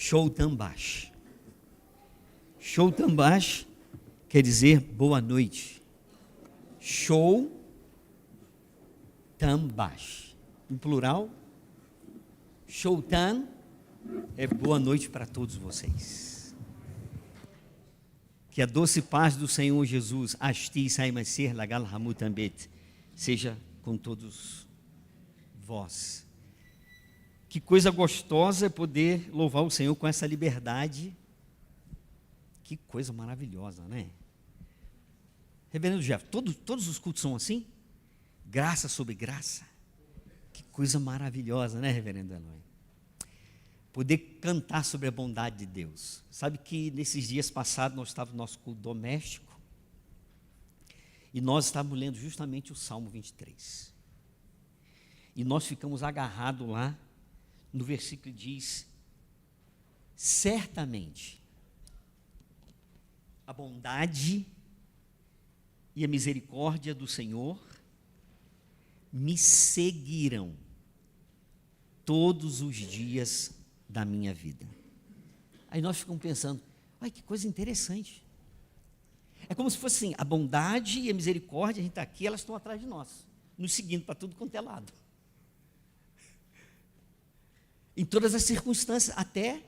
Shoutambash. Shoutambash quer dizer boa noite. Shoutambash. Em plural, Shoutam é boa noite para todos vocês. Que a doce paz do Senhor Jesus, Ashti Saimaser Lagal Hamutambet, seja com todos vós. Que coisa gostosa é poder louvar o Senhor com essa liberdade. Que coisa maravilhosa, né? Reverendo Jeff, todos os cultos são assim? Graça sobre graça. Que coisa maravilhosa, né, Reverendo Eloy? Poder cantar sobre a bondade de Deus. Sabe que nesses dias passados nós estávamos no nosso culto doméstico e nós estávamos lendo justamente o Salmo 23. E nós ficamos agarrados lá no versículo que diz: certamente a bondade e a misericórdia do Senhor me seguirão todos os dias da minha vida. Aí nós ficamos pensando, ai, que coisa interessante. É como se fosse assim, a bondade e a misericórdia, a gente está aqui, elas estão atrás de nós, nos seguindo para tudo quanto é lado. Em todas as circunstâncias, até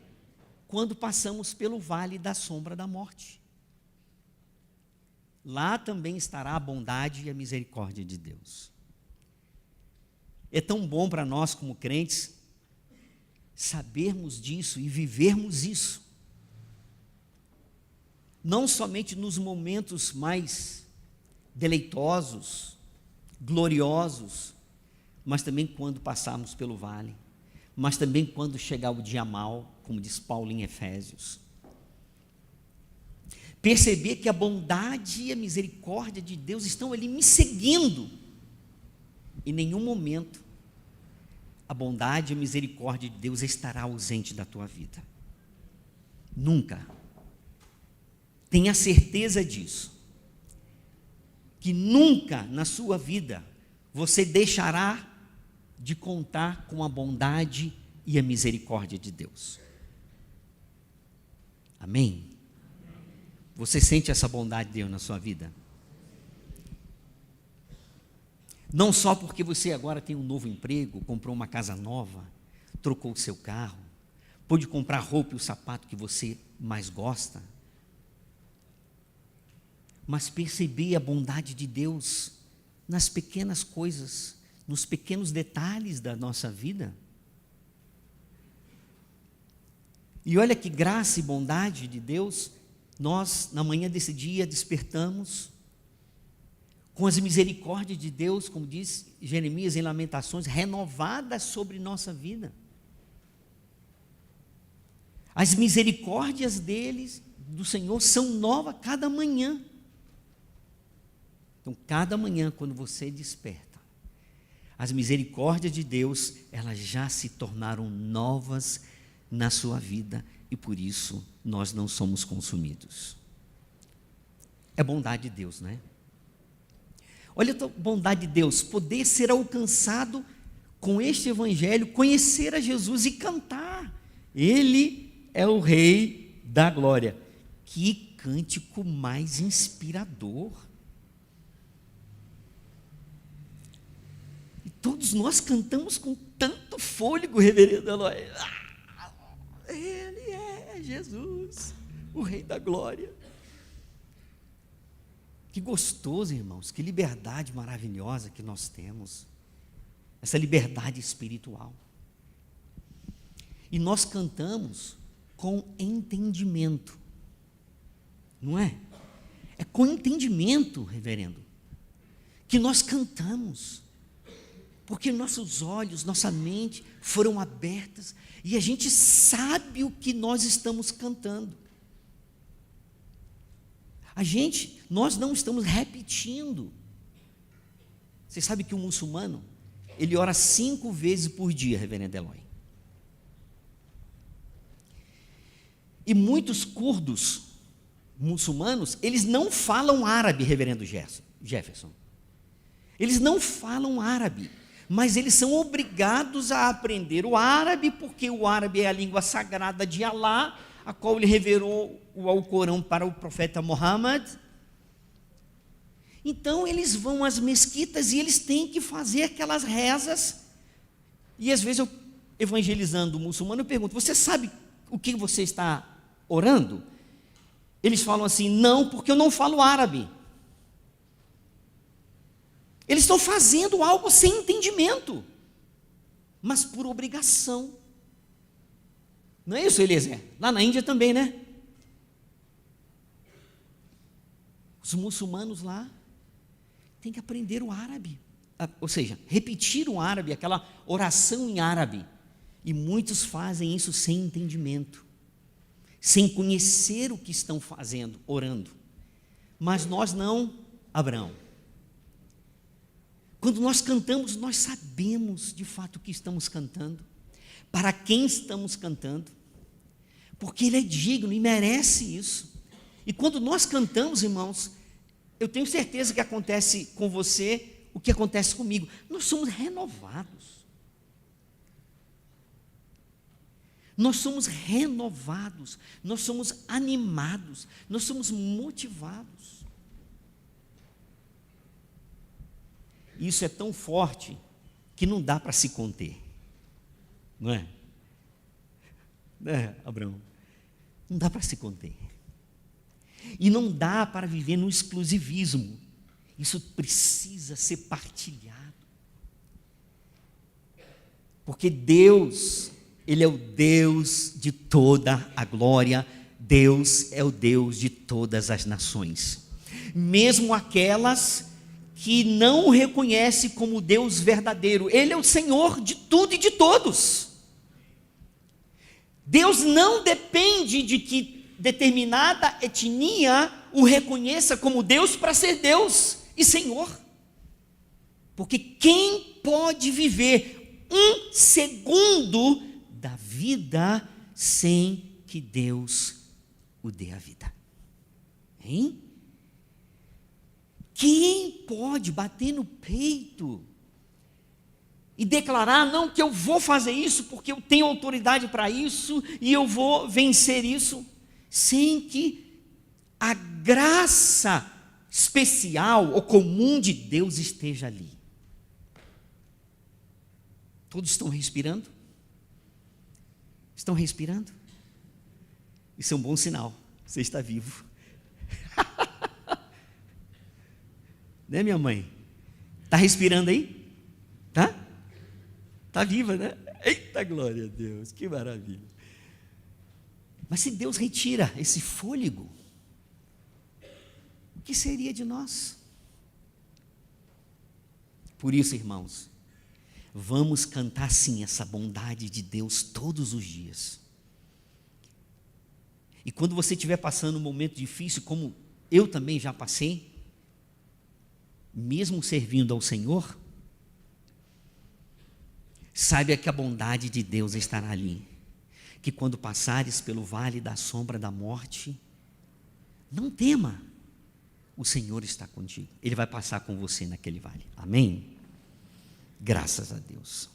quando passamos pelo vale da sombra da morte. Lá também estará a bondade e a misericórdia de Deus. É tão bom para nós como crentes sabermos disso e vivermos isso. Não somente nos momentos mais deleitosos, gloriosos, mas também quando passarmos pelo vale, mas também quando chegar o dia mau, como diz Paulo em Efésios. Perceber que a bondade e a misericórdia de Deus estão ali me seguindo. Em nenhum momento a bondade e a misericórdia de Deus estará ausente da tua vida. Nunca. Tenha certeza disso. Que nunca na sua vida você deixará de contar com a bondade e a misericórdia de Deus. Amém? Você sente essa bondade de Deus na sua vida? Não só porque você agora tem um novo emprego, comprou uma casa nova, trocou o seu carro, pôde comprar a roupa e o sapato que você mais gosta, mas perceber a bondade de Deus nas pequenas coisas, nos pequenos detalhes da nossa vida. E olha que graça e bondade de Deus, nós na manhã desse dia despertamos com as misericórdias de Deus, como diz Jeremias em Lamentações, renovadas sobre nossa vida. As misericórdias deles, do Senhor, são novas cada manhã. Então, cada manhã, quando você desperta, as misericórdias de Deus, elas já se tornaram novas na sua vida e por isso nós não somos consumidos. É bondade de Deus, né? Olha a bondade de Deus, poder ser alcançado com este evangelho, conhecer a Jesus e cantar. Ele é o Rei da glória. Que cântico mais inspirador. E todos nós cantamos com tanto fôlego, reverendo Eloy. Ele é Jesus, o Rei da glória. Que gostoso, irmãos, que liberdade maravilhosa que nós temos, essa liberdade espiritual. E nós cantamos com entendimento, não é? É com entendimento, reverendo, que nós cantamos, porque nossos olhos, nossa mente foram abertas e a gente sabe o que nós estamos cantando. Nós não estamos repetindo. Você sabe que o muçulmano, ele ora 5 vezes por dia, reverendo Eloy. E muitos curdos muçulmanos, eles não falam árabe, reverendo Jefferson. Eles não falam árabe, mas eles são obrigados a aprender o árabe, porque o árabe é a língua sagrada de Alá, a qual ele revelou o Alcorão para o profeta Muhammad. Então eles vão às mesquitas e eles têm que fazer aquelas rezas. E às vezes eu, evangelizando o muçulmano, eu pergunto: você sabe o que você está orando? Eles falam assim: não, porque eu não falo árabe. Eles estão fazendo algo sem entendimento, mas por obrigação. Não é isso, Eliezer? Lá na Índia também, né? Os muçulmanos lá têm que aprender o árabe, ou seja, repetir o árabe, aquela oração em árabe. E muitos fazem isso sem entendimento, sem conhecer o que estão fazendo, orando. Mas nós não, Abraão. Quando nós cantamos, nós sabemos de fato o que estamos cantando, para quem estamos cantando, porque Ele é digno e merece isso. E quando nós cantamos, irmãos, eu tenho certeza que acontece com você o que acontece comigo. Nós somos renovados. Nós somos renovados, nós somos animados, nós somos motivados. Isso é tão forte que não dá para se conter, não é? Abraão? Não dá para se conter. E não dá para viver no exclusivismo. Isso precisa ser partilhado. Porque Deus, Ele é o Deus de toda a glória, Deus é o Deus de todas as nações. Mesmo aquelas que não o reconhecem como Deus verdadeiro, Ele é o Senhor de tudo e de todos. Deus não depende de que determinada etnia o reconheça como Deus para ser Deus e Senhor. Porque quem pode viver um segundo da vida sem que Deus o dê a vida? Hein? Quem pode bater no peito e declarar: não, que eu vou fazer isso porque eu tenho autoridade para isso e eu vou vencer isso, sem que a graça especial ou comum de Deus esteja ali? Todos estão respirando? Estão respirando? Isso é um bom sinal, você está vivo. Né, minha mãe? Está respirando aí? Tá? Está viva, né? Eita, glória a Deus, que maravilha. Mas se Deus retira esse fôlego, o que seria de nós? Por isso, irmãos, vamos cantar sim essa bondade de Deus todos os dias. E quando você estiver passando um momento difícil, como eu também já passei, mesmo servindo ao Senhor, saiba que a bondade de Deus estará ali. Que quando passares pelo vale da sombra da morte, não tema, o Senhor está contigo. Ele vai passar com você naquele vale. Amém? Graças a Deus.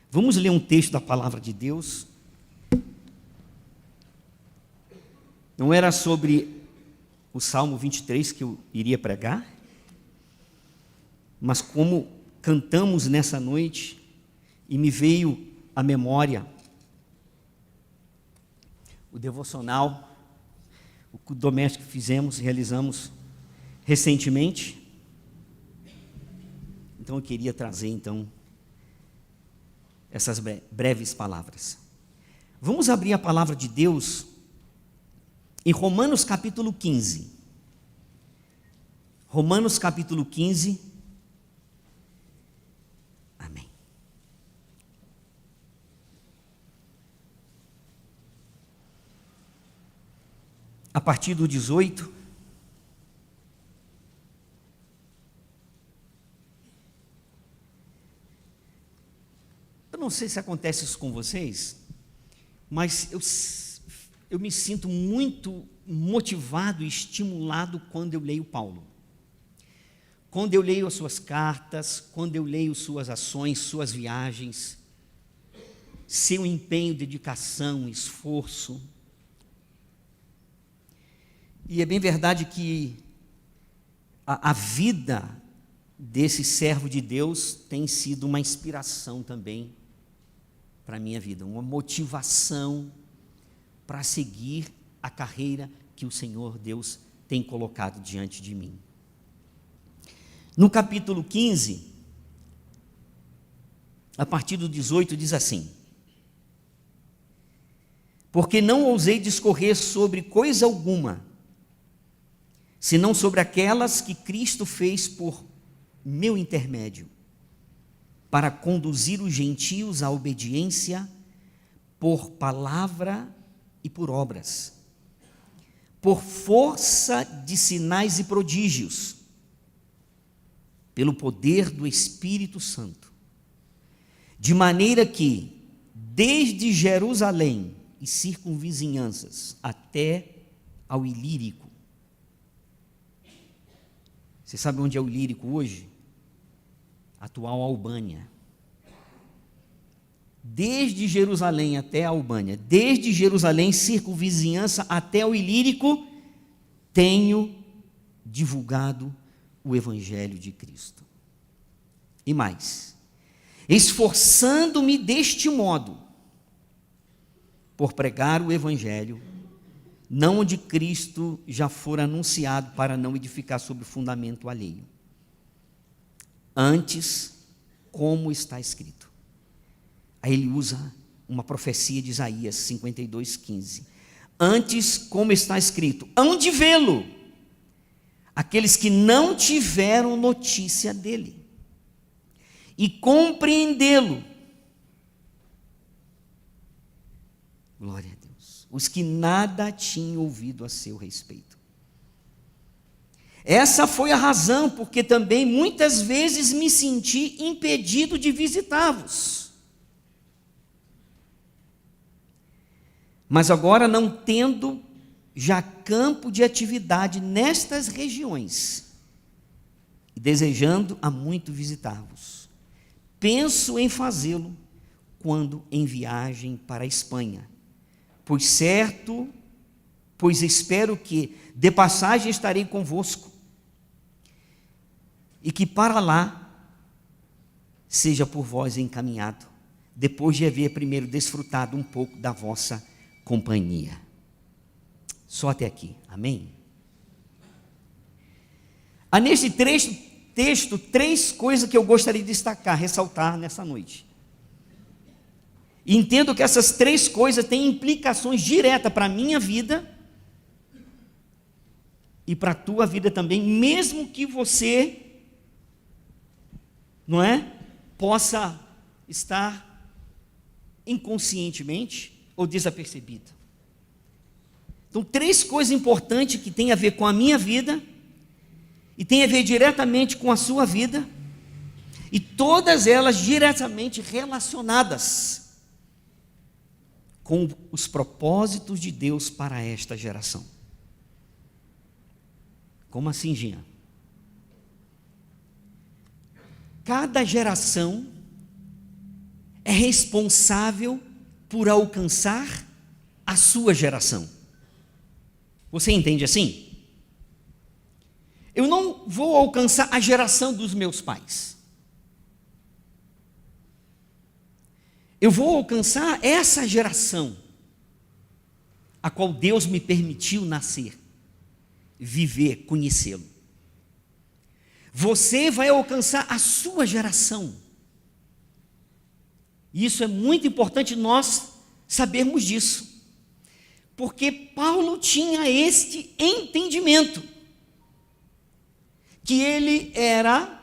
Vamos ler um texto da palavra de Deus. Não era sobre o Salmo 23 que eu iria pregar, mas como cantamos nessa noite, e me veio à memória o devocional, o culto doméstico que fizemos, realizamos recentemente. Então eu queria trazer então essas breves palavras. Vamos abrir a palavra de Deus em Romanos capítulo 15. Romanos capítulo 15. Amém. A partir do 18. Eu não sei se acontece isso com vocês, mas eu me sinto muito motivado e estimulado quando eu leio Paulo. quando eu leio as suas cartas, quando eu leio suas ações, suas viagens, seu empenho, dedicação, esforço. E é bem verdade que a vida desse servo de Deus tem sido uma inspiração também para a minha vida, uma motivação para seguir a carreira que o Senhor Deus tem colocado diante de mim. No capítulo 15, a partir do 18, diz assim: porque não ousei discorrer sobre coisa alguma, senão sobre aquelas que Cristo fez por meu intermédio, para conduzir os gentios à obediência por palavra e por obras, por força de sinais e prodígios, pelo poder do Espírito Santo, de maneira que, desde Jerusalém e circunvizinhanças até ao Ilírico. Você sabe onde é o Ilírico hoje? Atual Albânia. Desde Jerusalém até a Albânia, desde Jerusalém, circunvizinhança até o Ilírico, tenho divulgado o Evangelho de Cristo. E mais, esforçando-me deste modo, por pregar o Evangelho, não onde Cristo já for anunciado, para não edificar sobre fundamento alheio. Antes, como está escrito. Aí ele usa uma profecia de Isaías 52:15. Antes, como está escrito, hão de vê-lo aqueles que não tiveram notícia dele, e compreendê-lo. Glória a Deus. Os que nada tinham ouvido a seu respeito. Essa foi a razão porque também muitas vezes me senti impedido de visitá-vos. Mas agora, não tendo já campo de atividade nestas regiões, desejando há muito visitar-vos, penso em fazê-lo quando em viagem para a Espanha. Pois espero que de passagem estarei convosco, e que para lá seja por vós encaminhado, depois de haver primeiro desfrutado um pouco da vossa companhia. Só até aqui, amém? Há neste texto 3 coisas que eu gostaria de destacar, ressaltar nessa noite. E entendo que essas 3 coisas têm implicações diretas para a minha vida e para a tua vida também, mesmo que você, não é, possa estar inconscientemente ou desapercebido. Então, 3 coisas importantes que têm a ver com a minha vida e têm a ver diretamente com a sua vida, e todas elas diretamente relacionadas com os propósitos de Deus para esta geração. Como assim, Jean? Cada geração é responsável por alcançar a sua geração. Você entende assim? Eu não vou alcançar a geração dos meus pais. Eu vou alcançar essa geração, a qual Deus me permitiu nascer, viver, conhecê-lo. Você vai alcançar a sua geração. Isso é muito importante nós sabermos disso, porque Paulo tinha este entendimento, que ele era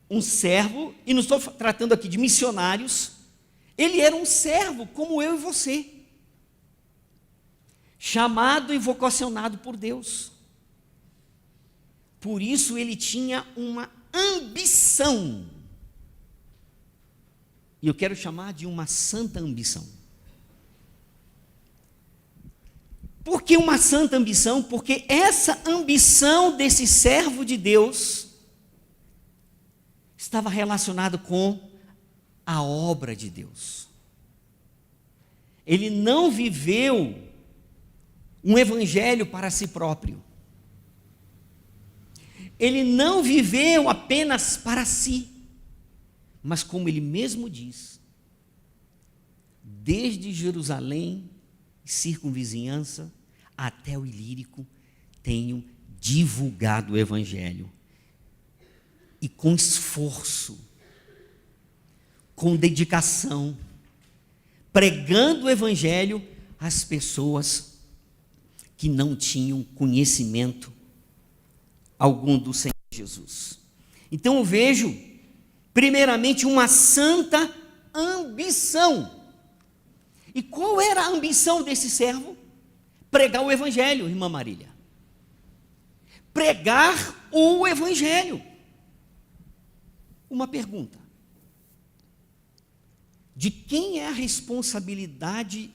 um servo, e não estou tratando aqui de missionários, ele era um servo como eu e você, chamado e vocacionado por Deus. Por isso ele tinha uma ambição, e eu quero chamar de uma santa ambição. Por que uma santa ambição? Porque essa ambição desse servo de Deus estava relacionado com a obra de Deus. Ele não viveu um evangelho para si próprio. Ele não viveu apenas para si, mas como ele mesmo diz, desde Jerusalém e circunvizinhança até o Ilírico, tenho divulgado o evangelho. E com esforço, com dedicação, pregando o evangelho às pessoas que não tinham conhecimento algum do Senhor Jesus. Então eu vejo, primeiramente, uma santa ambição. E qual era a ambição desse servo? Pregar o evangelho, irmã Marília. Pregar o evangelho. Uma pergunta: de quem é a responsabilidade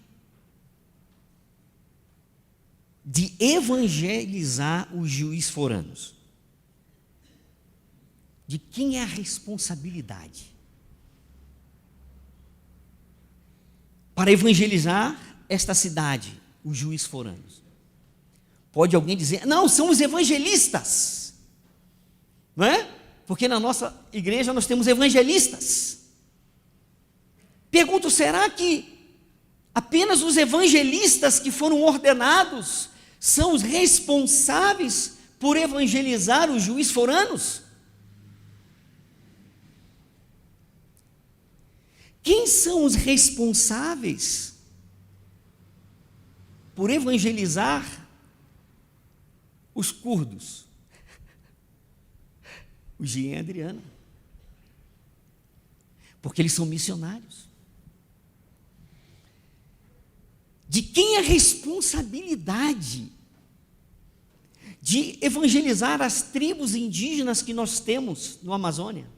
de evangelizar os juízes foranos? De quem é a responsabilidade para evangelizar esta cidade, os juízes foranos? Pode alguém dizer, não, são os evangelistas, não é? Porque na nossa igreja nós temos evangelistas. Pergunto, será que apenas os evangelistas que foram ordenados são os responsáveis por evangelizar os juízes foranos? Quem são os responsáveis por evangelizar os curdos? O Jean e a Adriana. Porque eles são missionários. De quem é a responsabilidade de evangelizar as tribos indígenas que nós temos no Amazônia?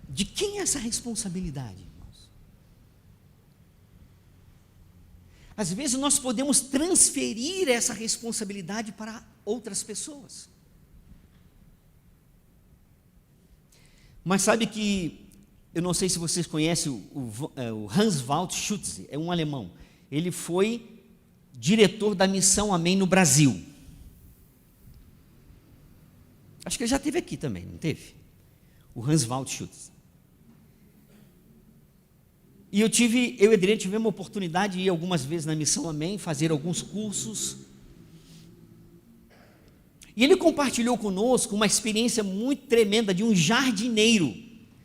De quem é essa responsabilidade, irmãos? Às vezes nós podemos transferir essa responsabilidade para outras pessoas. Mas sabe que, eu não sei se vocês conhecem o Hans-Wald Schütze, é um alemão. Ele foi diretor da Missão Amém no Brasil. Acho que ele já esteve aqui também, não teve? O Hans-Wald Schütze. E eu e Adriano tivemos uma oportunidade de ir algumas vezes na Missão Amém, fazer alguns cursos. E ele compartilhou conosco uma experiência muito tremenda de um jardineiro.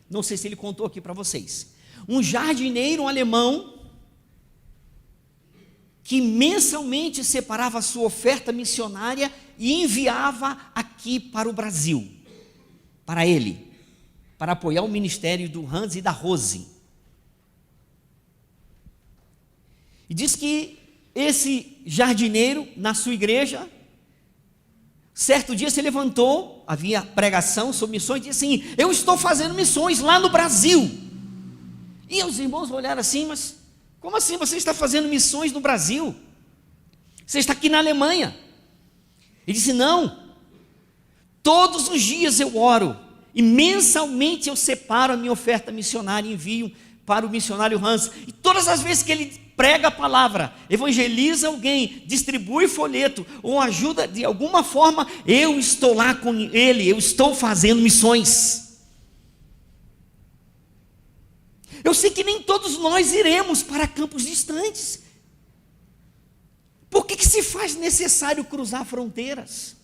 Não sei se ele contou aqui para vocês. Um jardineiro alemão que mensalmente separava a sua oferta missionária e enviava aqui para o Brasil, para ele, para apoiar o ministério do Hans e da Rose. E diz que esse jardineiro, na sua igreja, certo dia se levantou, havia pregação sobre missões, e disse assim, eu estou fazendo missões lá no Brasil. E os irmãos olharam assim, mas como assim você está fazendo missões no Brasil? Você está aqui na Alemanha. Ele disse, não, todos os dias eu oro, e mensalmente eu separo a minha oferta missionária e envio para o missionário Hans, e todas as vezes que ele prega a palavra, evangeliza alguém, distribui folheto, ou ajuda de alguma forma, eu estou lá com ele, eu estou fazendo missões. Eu sei que nem todos nós iremos para campos distantes. Por que se faz necessário cruzar fronteiras?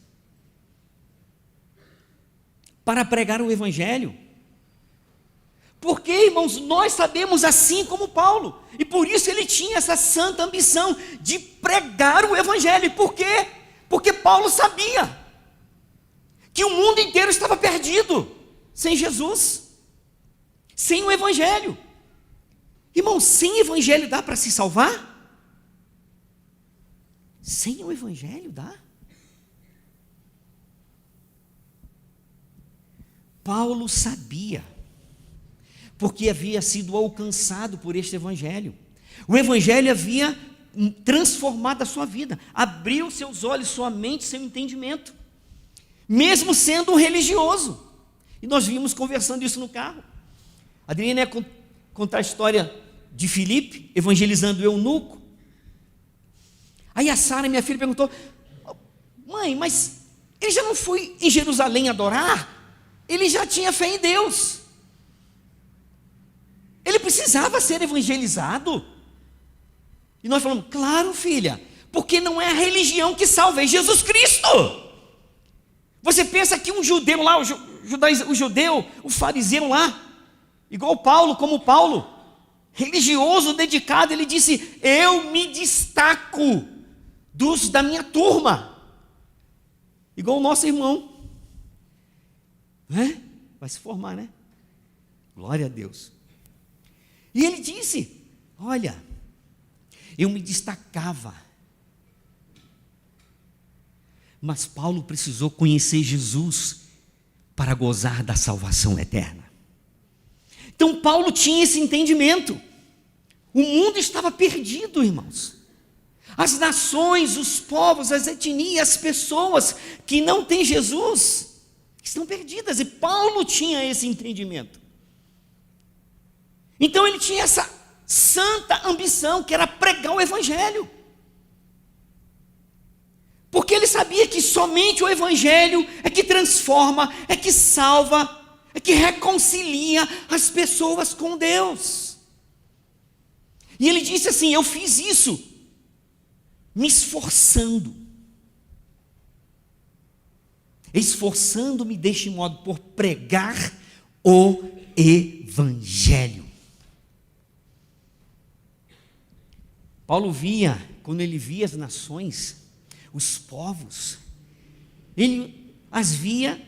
Para pregar o evangelho? Porque, irmãos, nós sabemos assim como Paulo, e por isso ele tinha essa santa ambição de pregar o evangelho. E por quê? Porque Paulo sabia que o mundo inteiro estava perdido sem Jesus, sem o evangelho. Irmãos, sem evangelho dá para se salvar? Sem o evangelho dá? Paulo sabia, porque havia sido alcançado por este evangelho. O evangelho havia transformado a sua vida, abriu seus olhos, sua mente, seu entendimento. mesmo sendo um religioso. E nós vimos conversando isso no carro. A Adriana ia contar a história de Filipe, evangelizando o eunuco. Aí a Sara, minha filha, perguntou: mãe, mas ele já não foi em Jerusalém adorar? Ele já tinha fé em Deus. Ele precisava ser evangelizado. E nós falamos: claro, filha, porque não é a religião que salva, é Jesus Cristo. Você pensa que um judeu lá, o fariseu lá, igual Paulo, como Paulo, religioso, dedicado, ele disse: eu me destaco dos da minha turma, igual o nosso irmão, né? Vai se formar, né? Glória a Deus. E ele disse: olha, eu me destacava, mas Paulo precisou conhecer Jesus para gozar da salvação eterna. Então Paulo tinha esse entendimento. O mundo estava perdido, irmãos. As nações, os povos, as etnias, as pessoas que não têm Jesus estão perdidas. E Paulo tinha esse entendimento. Então ele tinha essa santa ambição, que era pregar o evangelho. Porque ele sabia que somente o evangelho é que transforma, é que salva, é que reconcilia as pessoas com Deus. E ele disse assim: eu fiz isso me esforçando-me deste modo por pregar o evangelho. Paulo via, quando ele via as nações, os povos, ele as via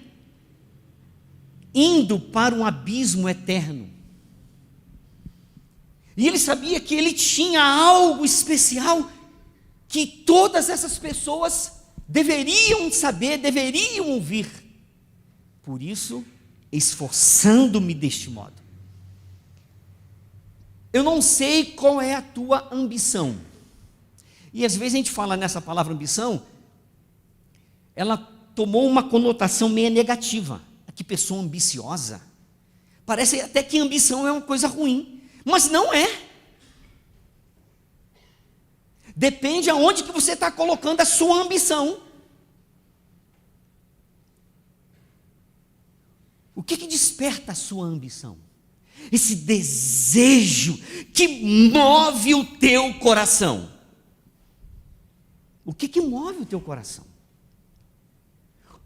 indo para um abismo eterno. E ele sabia que ele tinha algo especial que todas essas pessoas deveriam saber, deveriam ouvir. Por isso, esforçando-me deste modo. Eu não sei qual é a tua ambição. E às vezes a gente fala nessa palavra ambição, ela tomou uma conotação meio negativa. Que pessoa ambiciosa. Parece até que ambição é uma coisa ruim, mas não é. Depende aonde que você está colocando a sua ambição. O que desperta a sua ambição? Esse desejo que move o teu coração. O que move o teu coração?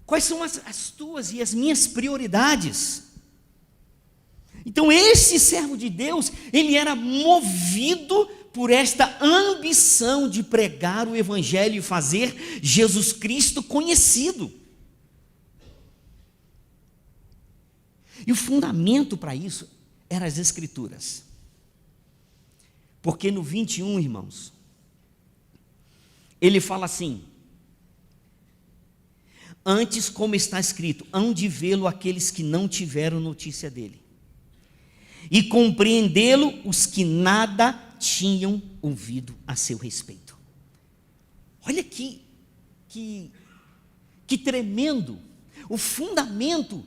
Quais são as tuas e as minhas prioridades? Então esse servo de Deus, ele era movido por esta ambição de pregar o evangelho e fazer Jesus Cristo conhecido. E o fundamento para isso eram as Escrituras. Porque no 21, irmãos, ele fala assim: antes, como está escrito, hão de vê-lo aqueles que não tiveram notícia dele, e compreendê-lo os que nada tinham ouvido a seu respeito. Olha que tremendo, o fundamento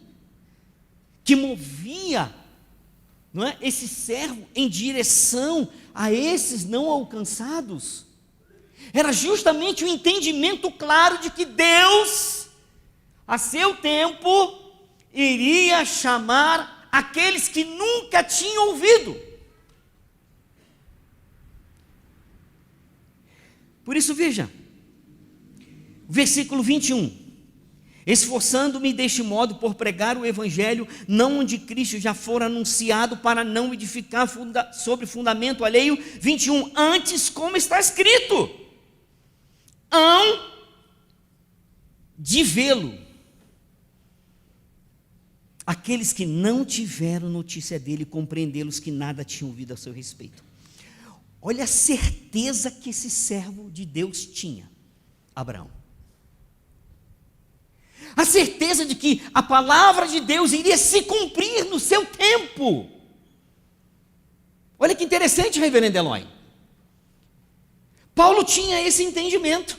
que movia, não é, esse servo em direção a esses não alcançados, era justamente o entendimento claro de que Deus, a seu tempo, iria chamar aqueles que nunca tinham ouvido. Por isso, veja, versículo 21. Esforçando-me deste modo por pregar o evangelho, não onde Cristo já fora anunciado, para não edificar sobre fundamento alheio. 21. Antes, como está escrito, hão de vê-lo aqueles que não tiveram notícia dele, compreendê-los que nada tinham ouvido a seu respeito. Olha a certeza que esse servo de Deus tinha, Abraão. A certeza de que a palavra de Deus iria se cumprir no seu tempo. Olha que interessante, reverendo Eloy. Paulo tinha esse entendimento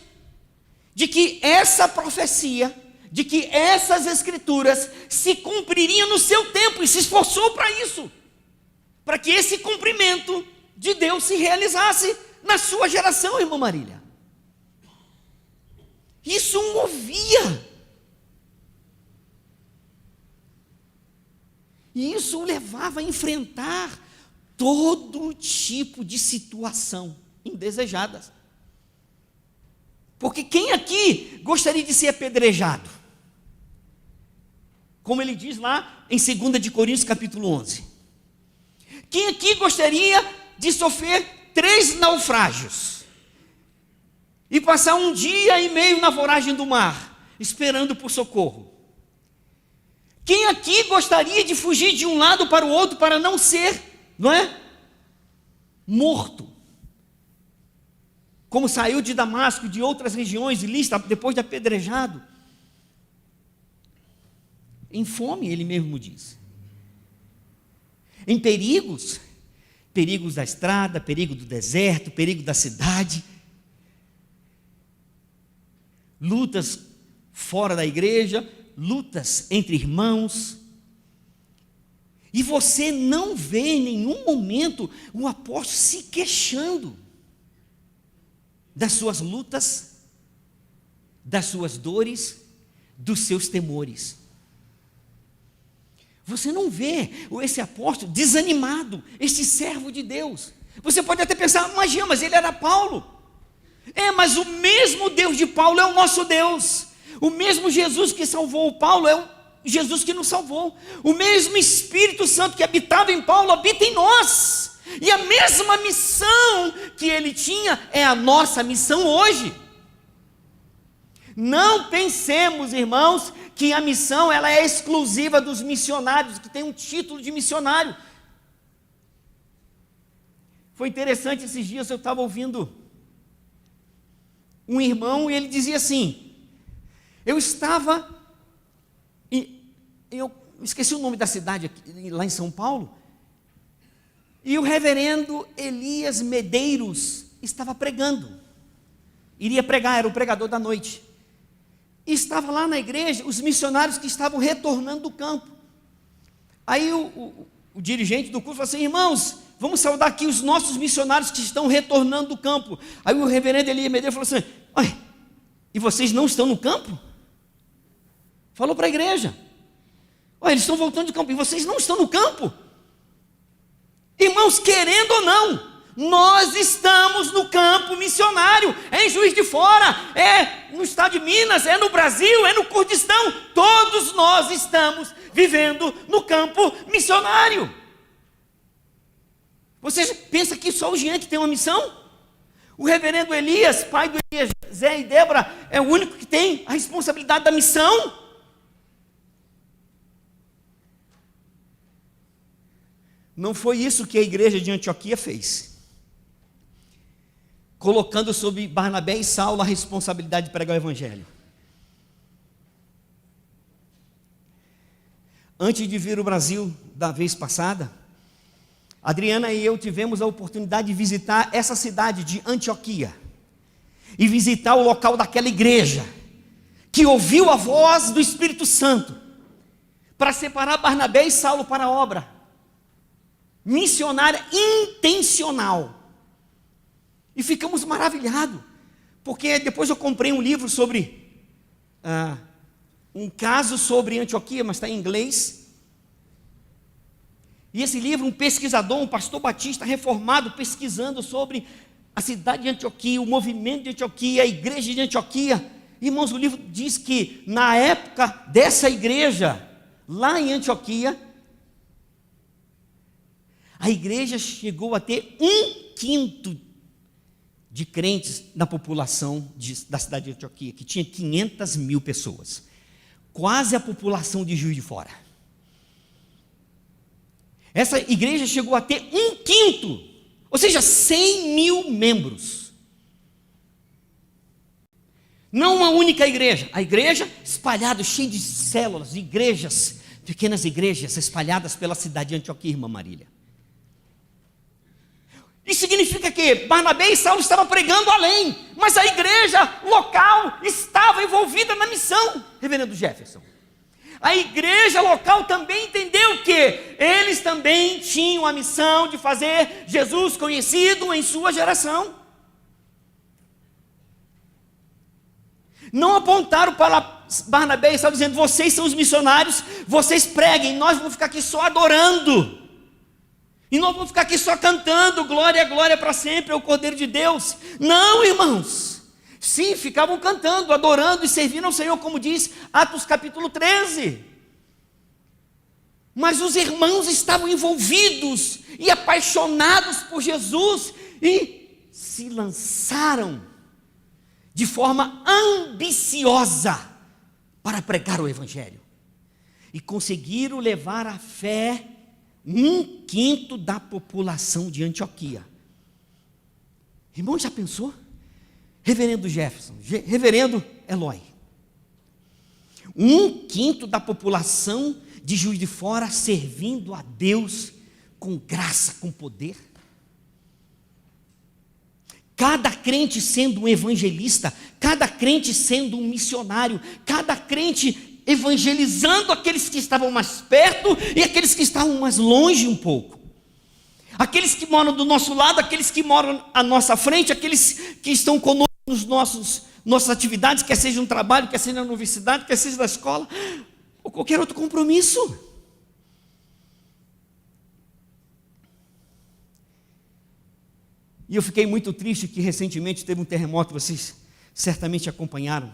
de que essa profecia de que essas escrituras se cumpririam no seu tempo e se esforçou para isso, para que esse cumprimento de Deus se realizasse na sua geração, irmã Marília. Isso o movia. E isso o levava a enfrentar todo tipo de situação indesejadas. Porque quem aqui gostaria de ser apedrejado? Como ele diz lá em 2 de Coríntios capítulo 11. Quem aqui gostaria de sofrer 3 naufrágios? E passar 1 dia e meio na voragem do mar, esperando por socorro? Quem aqui gostaria de fugir de um lado para o outro para não ser, não é? Morto? Como saiu de Damasco e de outras regiões de Listra, depois de apedrejado. Em fome, ele mesmo diz. Em perigos, perigos da estrada, perigo do deserto, perigo da cidade. Lutas fora da igreja, lutas entre irmãos. E você não vê em nenhum momento o apóstolo se queixando das suas lutas, das suas dores, dos seus temores. Você não vê esse apóstolo desanimado, este servo de Deus. Você pode até pensar, imagina, mas ele era Paulo. Mas o mesmo Deus de Paulo é o nosso Deus. O mesmo Jesus que salvou Paulo é o Jesus que nos salvou. O mesmo Espírito Santo que habitava em Paulo habita em nós. E a mesma missão que ele tinha é a nossa missão hoje. Não pensemos, irmãos, que a missão ela é exclusiva dos missionários, que tem um título de missionário. Foi interessante, esses dias eu estava ouvindo um irmão e ele dizia assim, eu esqueci o nome da cidade aqui, lá em São Paulo, e o reverendo Elias Medeiros estava pregando, iria pregar, era o pregador da noite, e estava lá na igreja, os missionários que estavam retornando do campo. Aí o dirigente do curso falou assim, irmãos, vamos saudar aqui os nossos missionários que estão retornando do campo. Aí o reverendo Elias Medeiros falou assim, olha, e vocês não estão no campo? Falou para a igreja, olha, eles estão voltando do campo, e vocês não estão no campo? Irmãos, querendo ou não, nós estamos no campo missionário, é em Juiz de Fora, é no estado de Minas, é no Brasil, é no Kurdistão, todos nós estamos vivendo no campo missionário. Você pensa que só o Jean que tem uma missão? O reverendo Elias, pai do Elias, Zé e Débora, é o único que tem a responsabilidade da missão? Não foi isso que a igreja de Antioquia fez, colocando sobre Barnabé e Saulo a responsabilidade de pregar o evangelho. Antes de vir ao Brasil da vez passada, Adriana e eu tivemos a oportunidade de visitar essa cidade de Antioquia e visitar o local daquela igreja que ouviu a voz do Espírito Santo para separar Barnabé e Saulo para a obra missionária intencional. E ficamos maravilhados, porque depois eu comprei um livro sobre um caso sobre Antioquia, mas está em inglês. E esse livro, um pesquisador, um pastor batista reformado, pesquisando sobre a cidade de Antioquia, o movimento de Antioquia, a igreja de Antioquia. Irmãos, o livro diz que na época dessa igreja, lá em Antioquia, a igreja chegou a ter 1/5 de crentes na população da cidade de Antioquia, que tinha 500 mil pessoas, quase a população de Juiz de Fora. Essa igreja chegou a ter 1/5, ou seja, 100 mil membros. Não uma única igreja, a igreja espalhada, cheia de células, igrejas, pequenas igrejas espalhadas pela cidade de Antioquia, irmã Marília. Isso significa que Barnabé e Saulo estavam pregando além, mas a igreja local estava envolvida na missão, reverendo Jefferson. A igreja local também entendeu que eles também tinham a missão de fazer Jesus conhecido em sua geração. Não apontaram para Barnabé e Saulo dizendo: vocês são os missionários, vocês preguem, nós vamos ficar aqui só adorando. E nós vamos ficar aqui só cantando, glória, glória para sempre ao Cordeiro de Deus. Não, irmãos. Sim, ficavam cantando, adorando e servindo ao Senhor, como diz Atos capítulo 13. Mas os irmãos estavam envolvidos e apaixonados por Jesus e se lançaram de forma ambiciosa para pregar o Evangelho. E conseguiram levar a fé 1/5 da população de Antioquia. Irmão, já pensou? Reverendo Jefferson, reverendo Eloy, 1/5 da população de Juiz de Fora servindo a Deus com graça, com poder. Cada crente sendo um evangelista, cada crente sendo um missionário, cada crente evangelizando aqueles que estavam mais perto e aqueles que estavam mais longe um pouco. Aqueles que moram do nosso lado, aqueles que moram à nossa frente, aqueles que estão conosco nos nossas atividades, quer seja no trabalho, quer seja na universidade, quer seja na escola, ou qualquer outro compromisso. E eu fiquei muito triste que recentemente teve um terremoto, vocês certamente acompanharam.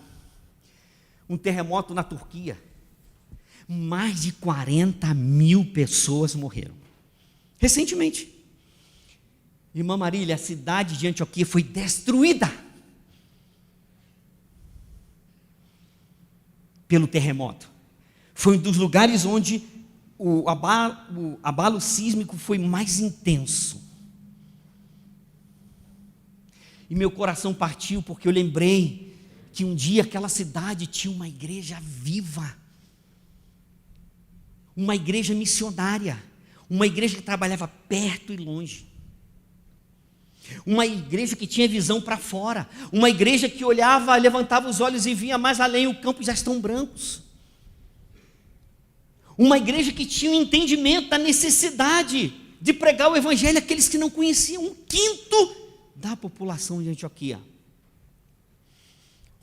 Um terremoto na Turquia. Mais de 40 mil pessoas morreram. Recentemente. Irmã Marília, a cidade de Antioquia foi destruída pelo terremoto. Foi um dos lugares onde o abalo sísmico foi mais intenso. E meu coração partiu porque eu lembrei que um dia aquela cidade tinha uma igreja viva, uma igreja missionária, uma igreja que trabalhava perto e longe, uma igreja que tinha visão para fora, uma igreja que olhava, levantava os olhos e via mais além, o campo já estão brancos, uma igreja que tinha um entendimento da necessidade de pregar o evangelho àqueles que não conheciam, 1/5 da população de Antioquia.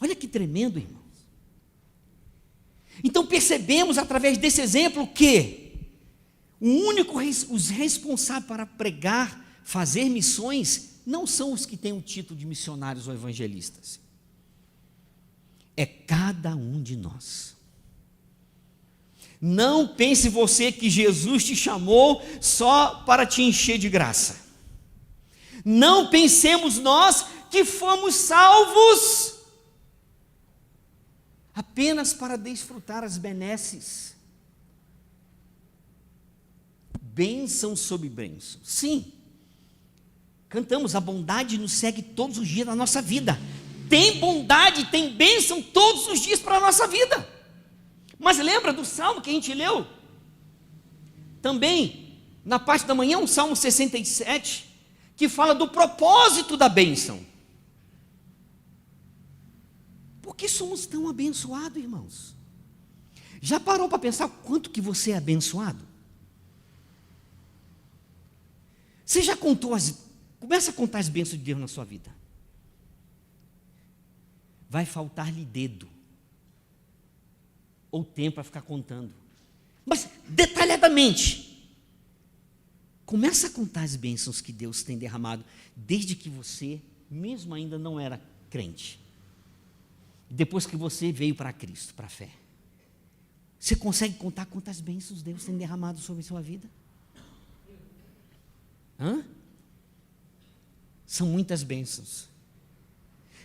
Olha que tremendo, irmãos. Então percebemos através desse exemplo que os responsáveis para pregar, fazer missões, não são os que têm o título de missionários ou evangelistas. É cada um de nós. Não pense você que Jesus te chamou só para te encher de graça. Não pensemos nós que fomos salvos apenas para desfrutar as benesses. Bênção sobre bênção. Sim, cantamos, a bondade nos segue todos os dias da nossa vida. Tem bondade, tem bênção todos os dias para a nossa vida. Mas lembra do salmo que a gente leu? Também, na parte da manhã, o Salmo 67, que fala do propósito da bênção. Por que somos tão abençoados, irmãos? Já parou para pensar quanto que você é abençoado? Você já contou começa a contar as bênçãos de Deus na sua vida. Vai faltar-lhe dedo ou tempo para ficar contando. Mas detalhadamente, começa a contar as bênçãos que Deus tem derramado desde que você, mesmo ainda não era crente. Depois que você veio para Cristo, para a fé. Você consegue contar quantas bênçãos Deus tem derramado sobre a sua vida? São muitas bênçãos.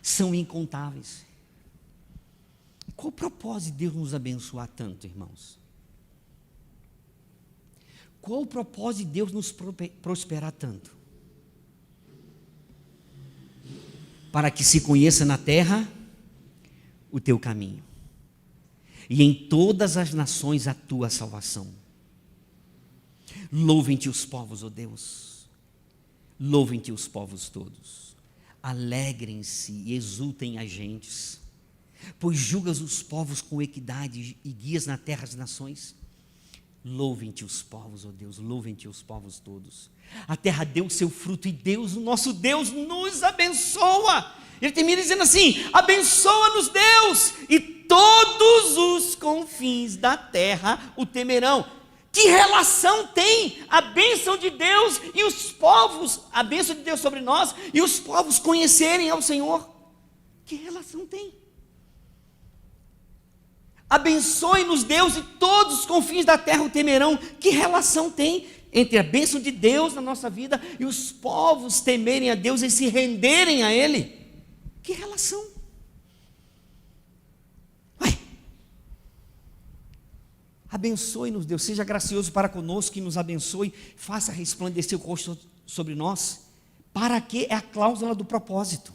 São incontáveis. Qual o propósito de Deus nos abençoar tanto, irmãos? Qual o propósito de Deus nos prosperar tanto? Para que se conheça na terra o teu caminho, e em todas as nações a tua salvação. Louvem-te os povos, ó Deus. Louvem-te os povos todos. Alegrem-se e exultem as gentes, pois julgas os povos com equidade e guias na terra as nações. Louvem-te os povos, ó Deus, louvem-te os povos todos. A terra deu o seu fruto e Deus, o nosso Deus, nos abençoa. Ele termina dizendo assim: abençoa-nos Deus, e todos os confins da terra o temerão. Que relação tem a bênção de Deus e os povos, a bênção de Deus sobre nós e os povos conhecerem ao Senhor? Que relação tem? Abençoe-nos Deus e todos os confins da terra o temerão. Que relação tem entre a bênção de Deus na nossa vida e os povos temerem a Deus e se renderem a Ele? Que relação? Ué, abençoe-nos Deus, seja gracioso para conosco e nos abençoe, faça resplandecer o rosto sobre nós. Para que é a cláusula do propósito?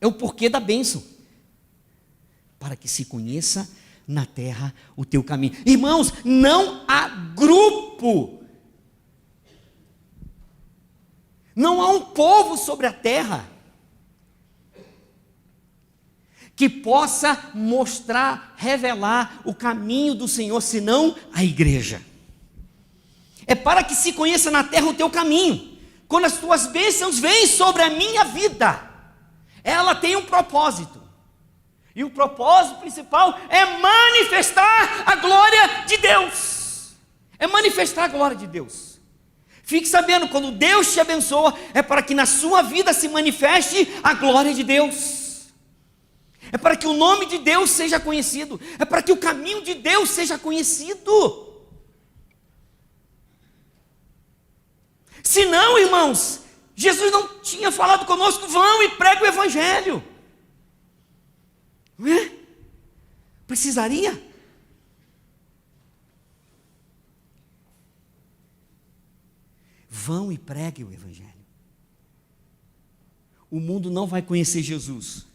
É o porquê da bênção. Para que se conheça na terra o teu caminho. Irmãos, não há grupo, não há um povo sobre a terra que possa mostrar, revelar o caminho do Senhor, senão a igreja. É para que se conheça na terra o teu caminho. Quando as tuas bênçãos vêm sobre a minha vida, ela tem um propósito. E o propósito principal é manifestar a glória de Deus. É manifestar a glória de Deus. Fique sabendo, quando Deus te abençoa, é para que na sua vida se manifeste a glória de Deus. É para que o nome de Deus seja conhecido. É para que o caminho de Deus seja conhecido. Se não, irmãos, Jesus não tinha falado conosco: vão e pregue o evangelho. Não é? Precisaria? Vão e pregue o evangelho. O mundo não vai conhecer Jesus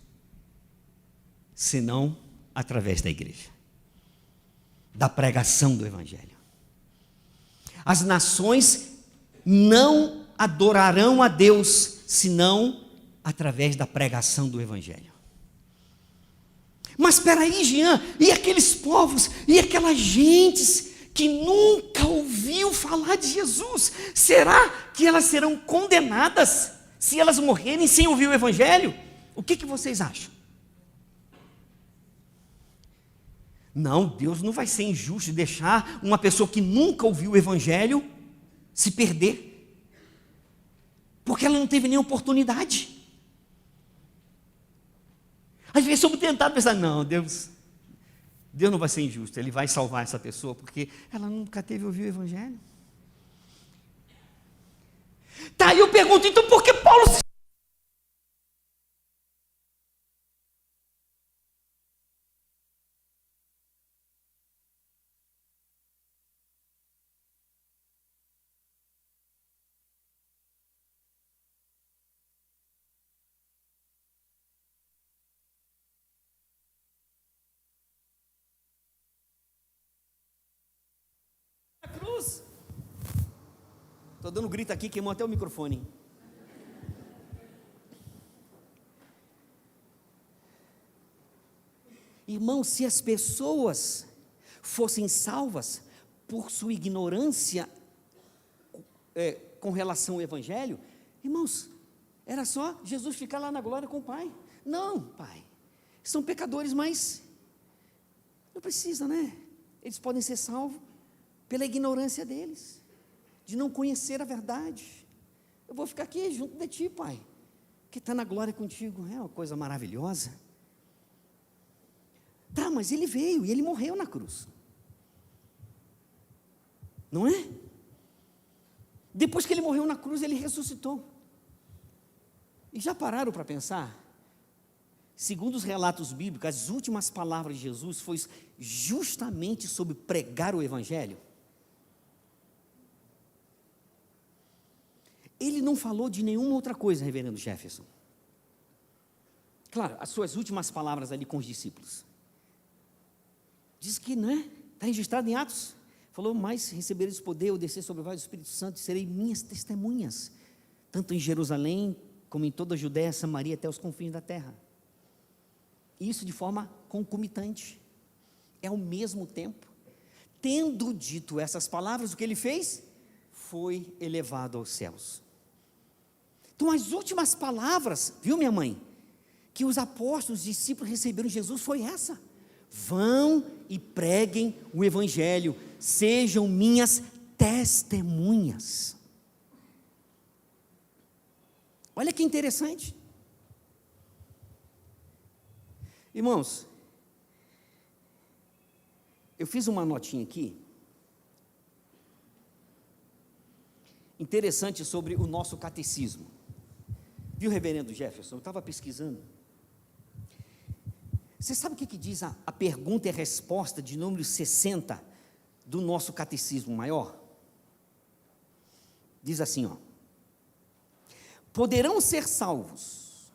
senão através da igreja, da pregação do evangelho. As nações não adorarão a Deus senão através da pregação do evangelho. Mas espera aí, Jean, e aqueles povos, e aquelas gentes que nunca ouviu falar de Jesus, será que elas serão condenadas se elas morrerem sem ouvir o evangelho? O que vocês acham? Não, Deus não vai ser injusto de deixar uma pessoa que nunca ouviu o evangelho se perder, porque ela não teve nenhuma oportunidade. Às vezes somos tentados a pensar: não, Deus não vai ser injusto, Ele vai salvar essa pessoa, porque ela nunca teve ouvido o evangelho. Tá, eu pergunto, então por que Paulo se... cruz? Estou dando grito aqui, queimou até o microfone. Irmão, se as pessoas fossem salvas por sua ignorância com relação ao evangelho, irmãos, era só Jesus ficar lá na glória com o Pai. Não, Pai, são pecadores, mas não precisa, né? Eles podem ser salvos pela ignorância deles, de não conhecer a verdade. Eu vou ficar aqui junto de ti, Pai, que está na glória contigo. É uma coisa maravilhosa. Tá, mas ele veio e ele morreu na cruz, não é? Depois que ele morreu na cruz, ele ressuscitou. E já pararam para pensar? Segundo os relatos bíblicos, as últimas palavras de Jesus foi justamente sobre pregar o evangelho. Ele não falou de nenhuma outra coisa, reverendo Jefferson. Claro, as suas últimas palavras ali com os discípulos. Diz que, não é? Está registrado em Atos. Falou: mas recebereis poder, ou descer sobre vós o Espírito Santo, e serei minhas testemunhas. tanto em Jerusalém, como em toda a Judéia, Samaria, até os confins da terra. Isso de forma concomitante, é ao mesmo tempo. Tendo dito essas palavras, o que ele fez? Foi elevado aos céus. Então, as últimas palavras, viu, minha mãe, que os apóstolos, os discípulos receberam de Jesus foi essa: vão e preguem o evangelho, sejam minhas testemunhas. Olha que interessante. Irmãos, eu fiz uma notinha aqui, interessante sobre o nosso catecismo. Viu, reverendo Jefferson? Eu estava pesquisando. Você sabe o que diz a pergunta e a resposta de número 60 do nosso catecismo maior? Diz assim, ó: poderão ser salvos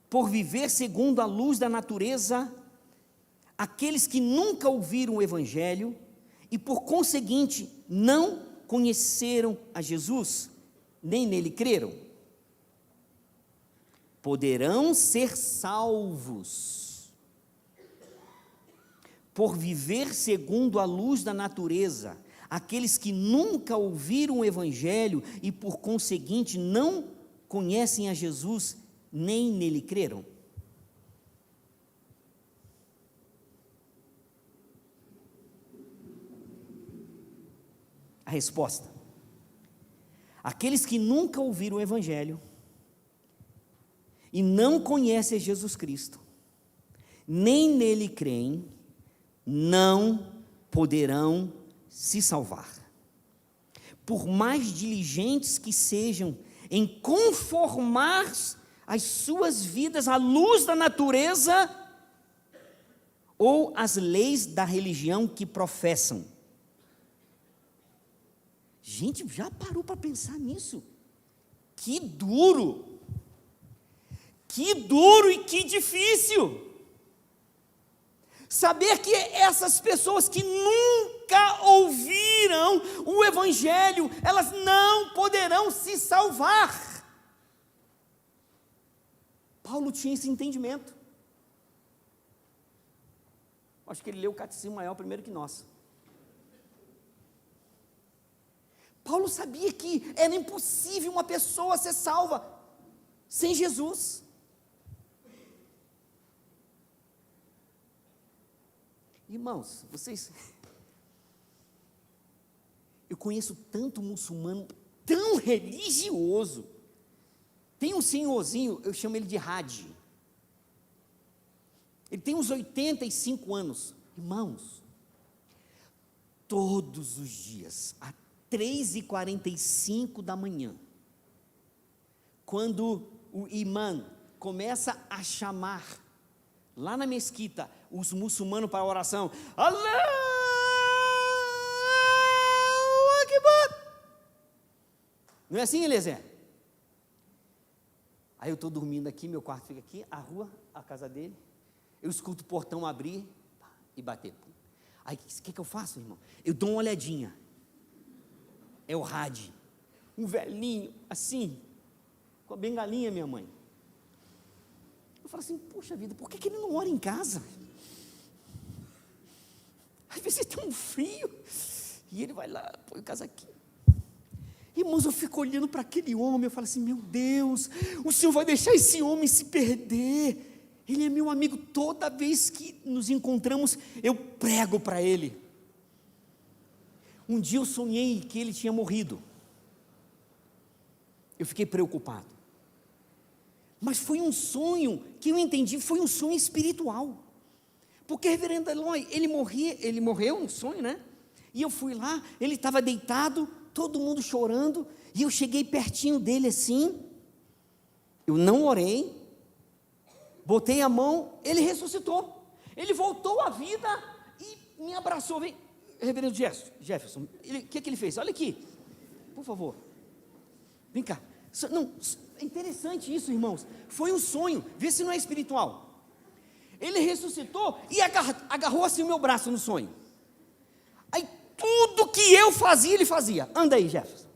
por viver segundo a luz da natureza aqueles que nunca ouviram o evangelho e por conseguinte não conheceram a Jesus, nem nele creram? Poderão ser salvos por viver segundo a luz da natureza aqueles que nunca ouviram o evangelho e por conseguinte não conhecem a Jesus, nem nele creram? A resposta: aqueles que nunca ouviram o evangelho e não conhecem Jesus Cristo, nem nele creem, não poderão se salvar. Por mais diligentes que sejam em conformar as suas vidas à luz da natureza ou às leis da religião que professam. Gente, já parou para pensar nisso? Que duro! Que duro e que difícil! Saber que essas pessoas que nunca ouviram o evangelho, elas não poderão se salvar. Paulo tinha esse entendimento. Acho que ele leu o catecismo maior primeiro que nós. Paulo sabia que era impossível uma pessoa ser salva sem Jesus. Irmãos, eu conheço tanto muçulmano, tão religioso. Tem um senhorzinho, eu chamo ele de Hadi. Ele tem uns 85 anos. Irmãos, todos os dias, às 3h45 da manhã, quando o imã começa a chamar, lá na mesquita, os muçulmanos para a oração, Allahu Akbar. Não é assim, Eliezer? Aí eu estou dormindo aqui, meu quarto fica aqui, a rua, a casa dele, eu escuto o portão abrir e bater. Aí o que eu faço, irmão? Eu dou uma olhadinha. É o Hadi, um velhinho, assim, com a bengalinha, minha mãe. Eu falo assim, puxa vida, por que ele não ora em casa? Às vezes está um frio, e ele vai lá, põe o casaquinho. Irmãos, eu fico olhando para aquele homem, eu falo assim, meu Deus, o Senhor vai deixar esse homem se perder? Ele é meu amigo, toda vez que nos encontramos, eu prego para ele. Um dia eu sonhei que ele tinha morrido. Eu fiquei preocupado. Mas foi um sonho que eu entendi, foi um sonho espiritual. Porque, reverendo Eloy, ele morreu no sonho, né? E eu fui lá, ele estava deitado, todo mundo chorando, e eu cheguei pertinho dele assim, eu não orei, botei a mão, ele ressuscitou, ele voltou à vida e me abraçou. Vem, reverendo Jefferson, o que ele fez? Olha aqui, por favor, vem cá. Não, é interessante isso, irmãos, foi um sonho, vê se não é espiritual. Ele ressuscitou e agarrou assim o meu braço no sonho. Aí tudo que eu fazia, ele fazia. Anda aí, Jefferson,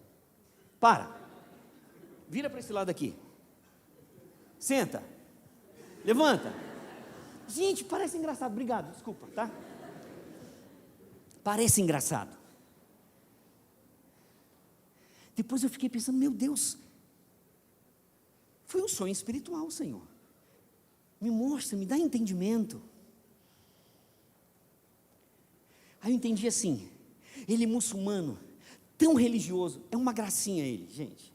para. Vira para esse lado aqui. Senta. Levanta. Gente, parece engraçado. Obrigado, desculpa, tá? Parece engraçado. Depois eu fiquei pensando, meu Deus, foi um sonho espiritual, Senhor. Me mostra, me dá entendimento. Aí eu entendi assim, ele é muçulmano, tão religioso, é uma gracinha ele, gente.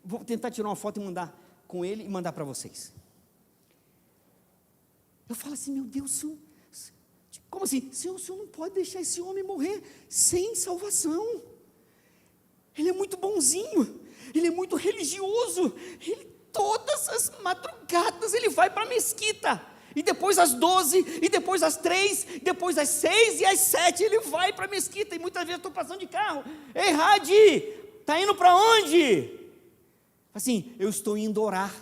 Vou tentar tirar uma foto e mandar com ele e mandar para vocês. Eu falo assim, meu Deus, senhor, como assim? Senhor, o senhor não pode deixar esse homem morrer sem salvação. Ele é muito bonzinho, ele é muito religioso, todas as madrugadas ele vai para a mesquita, e depois às 12, e depois às 3, depois às 6 e às 7 ele vai para a mesquita, e muitas vezes eu estou passando de carro, ei Hadi, está indo para onde? Assim, eu estou indo orar.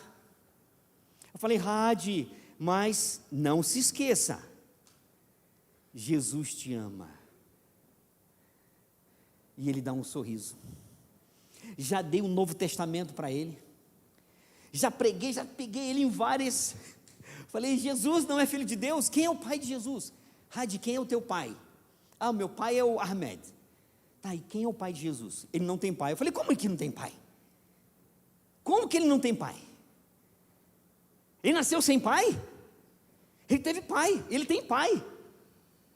Eu falei, Hadi, mas não se esqueça, Jesus te ama. E ele dá um sorriso. Já dei um Novo Testamento para ele, já peguei ele em várias. Falei, Jesus não é filho de Deus? Quem é o pai de Jesus? Hadi, quem é o teu pai? Ah, o meu pai é o Ahmed. Tá, e quem é o pai de Jesus? Ele não tem pai. Eu falei, como é que não tem pai? Como que ele não tem pai? Ele nasceu sem pai? Ele teve pai, ele tem pai.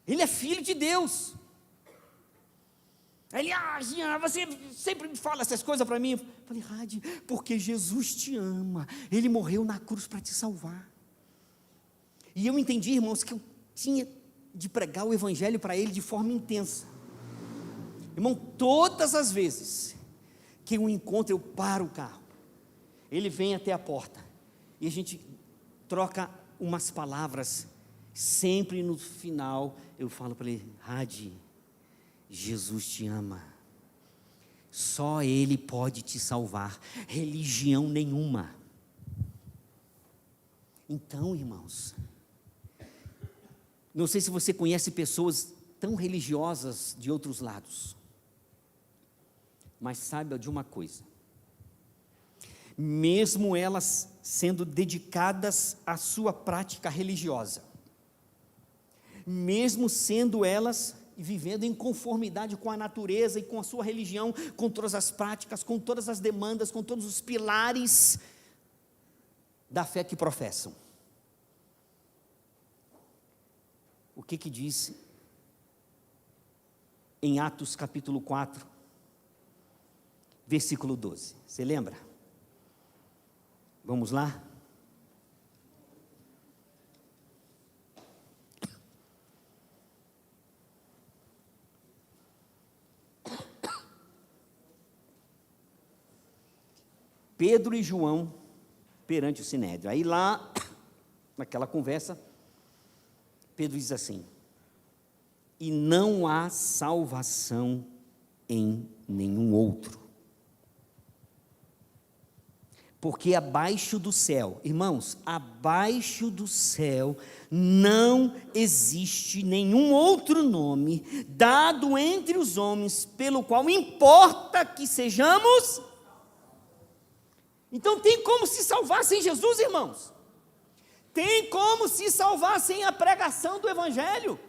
Ele é filho de Deus. Ele, Jean, você sempre fala essas coisas para mim. Eu falei, Hadi, porque Jesus te ama. Ele morreu na cruz para te salvar. E eu entendi, irmãos, que eu tinha de pregar o evangelho para ele de forma intensa. Irmão, todas as vezes que eu o encontro, eu paro o carro. Ele vem até a porta. E a gente troca umas palavras. Sempre no final eu falo para ele, Hadi, Jesus te ama, só Ele pode te salvar, religião nenhuma. Então, irmãos, não sei se você conhece pessoas tão religiosas de outros lados, mas saiba de uma coisa, mesmo elas sendo dedicadas à sua prática religiosa, mesmo sendo elas vivendo em conformidade com a natureza e com a sua religião, com todas as práticas, com todas as demandas, com todos os pilares da fé que professam. O que diz em Atos capítulo 4, versículo 12? Você lembra? Vamos lá? Pedro e João perante o Sinédrio. Aí lá, naquela conversa, Pedro diz assim, e não há salvação em nenhum outro, porque abaixo do céu, irmãos, abaixo do céu não existe nenhum outro nome dado entre os homens, pelo qual importa que sejamos. Então tem como se salvar sem Jesus, irmãos? Tem como se salvar sem a pregação do Evangelho?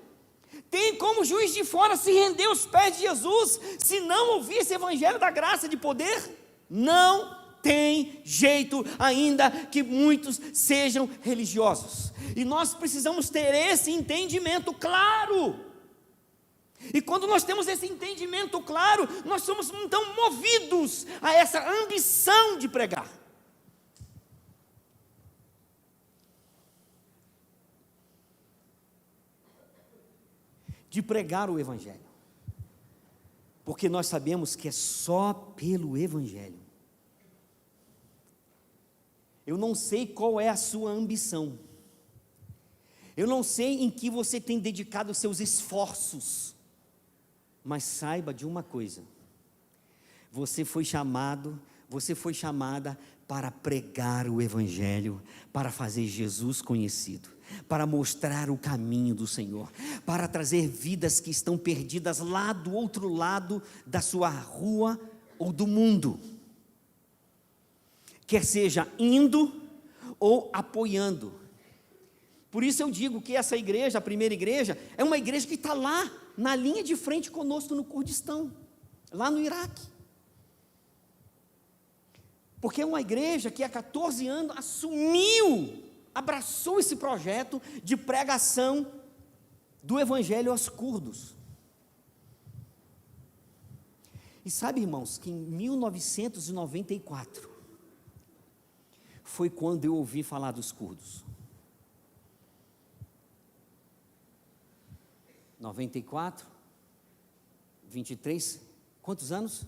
Tem como o juiz de fora se render aos pés de Jesus, se não ouvir esse Evangelho da graça de poder? Não tem jeito, ainda que muitos sejam religiosos. E nós precisamos ter esse entendimento claro. E quando nós temos esse entendimento claro, nós somos então movidos a essa ambição de pregar. De pregar o Evangelho. Porque nós sabemos que é só pelo Evangelho. Eu não sei qual é a sua ambição. Eu não sei em que você tem dedicado os seus esforços. Mas saiba de uma coisa, você foi chamada para pregar o Evangelho, para fazer Jesus conhecido, para mostrar o caminho do Senhor, para trazer vidas que estão perdidas lá do outro lado da sua rua ou do mundo, quer seja indo ou apoiando. Por isso eu digo que essa igreja, a primeira igreja, é uma igreja que está lá, na linha de frente conosco no Kurdistão, lá no Iraque. Porque é uma igreja que há 14 anos abraçou esse projeto de pregação do evangelho aos curdos. E sabe, irmãos, que em 1994 foi quando eu ouvi falar dos curdos. 94, 23, quantos anos?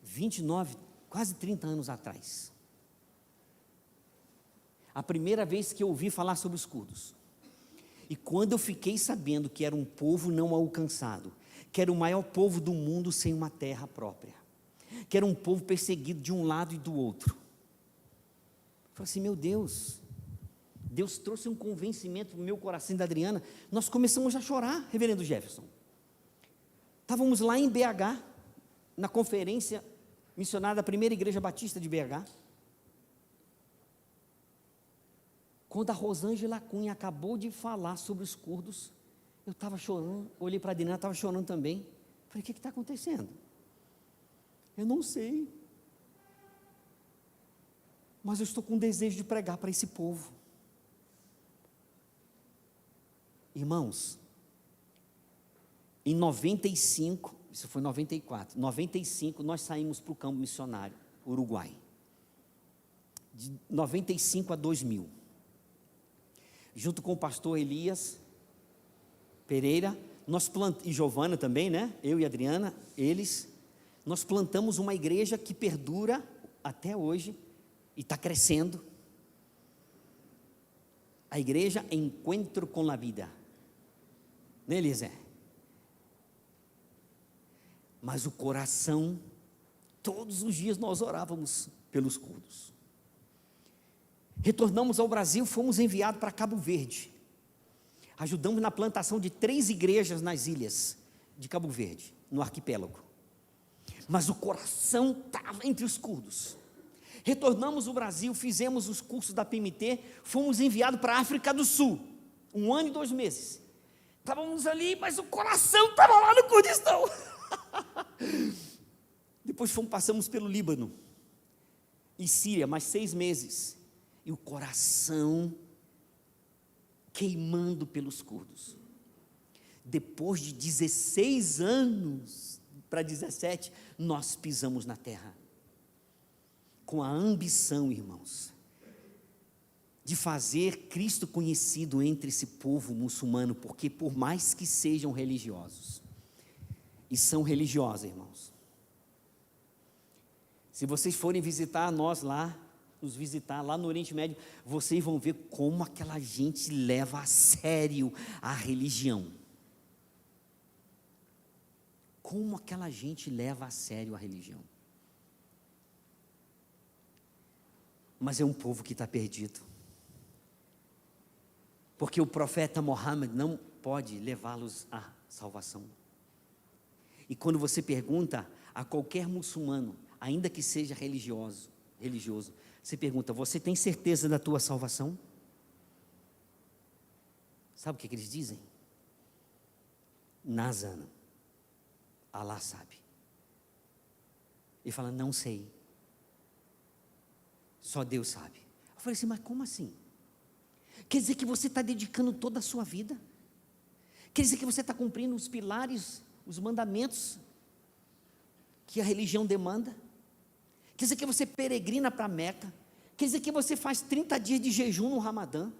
29, quase 30 anos atrás. A primeira vez que eu ouvi falar sobre os curdos. E quando eu fiquei sabendo que era um povo não alcançado, que era o maior povo do mundo sem uma terra própria, que era um povo perseguido de um lado e do outro, eu falei assim, meu Deus, Deus trouxe um convencimento no meu coração, da Adriana. Nós começamos a chorar, reverendo Jefferson. Estávamos lá em BH, na conferência missionária da primeira igreja batista de BH, quando a Rosângela Cunha acabou de falar sobre os curdos, eu estava chorando, olhei para a Adriana, estava chorando também. Falei, o que está acontecendo? Eu não sei, mas eu estou com desejo de pregar para esse povo. Irmãos, em 95, isso foi 94, 95 nós saímos para o campo missionário, Uruguai, de 95 a 2000, junto com o pastor Elias Pereira, e Giovana também, né? Eu e Adriana, nós plantamos uma igreja que perdura até hoje e está crescendo. A igreja Encontro com a Vida, né, Eliezer? Mas o coração, todos os dias nós orávamos pelos curdos. Retornamos ao Brasil, fomos enviados para Cabo Verde. Ajudamos na plantação de 3 igrejas nas ilhas de Cabo Verde, no arquipélago. Mas o coração estava entre os curdos. Retornamos ao Brasil, fizemos os cursos da PMT, fomos enviados para a África do Sul, 1 ano e 2 meses. Estávamos ali, mas o coração estava lá no Kurdistão. Depois passamos pelo Líbano e Síria, mais 6 meses. E o coração queimando pelos curdos. Depois de 16 anos, para 17, nós pisamos na terra. Com a ambição, irmãos, de fazer Cristo conhecido entre esse povo muçulmano, porque por mais que sejam religiosos, e são religiosos, irmãos, se vocês forem visitar nos visitar lá no Oriente Médio, vocês vão ver como aquela gente leva a sério a religião. Como aquela gente leva a sério a religião. Mas é um povo que está perdido. Porque o profeta Mohammed não pode levá-los à salvação. E quando você pergunta a qualquer muçulmano, ainda que seja religioso, você pergunta, você tem certeza da tua salvação? Sabe o que eles dizem? Nazana, Allah sabe. Ele fala, não sei. Só Deus sabe. Eu falei assim, mas como assim? Quer dizer que você está dedicando toda a sua vida? Quer dizer que você está cumprindo os pilares, os mandamentos que a religião demanda? Quer dizer que você peregrina para Meca? Quer dizer que você faz 30 dias de jejum no Ramadã?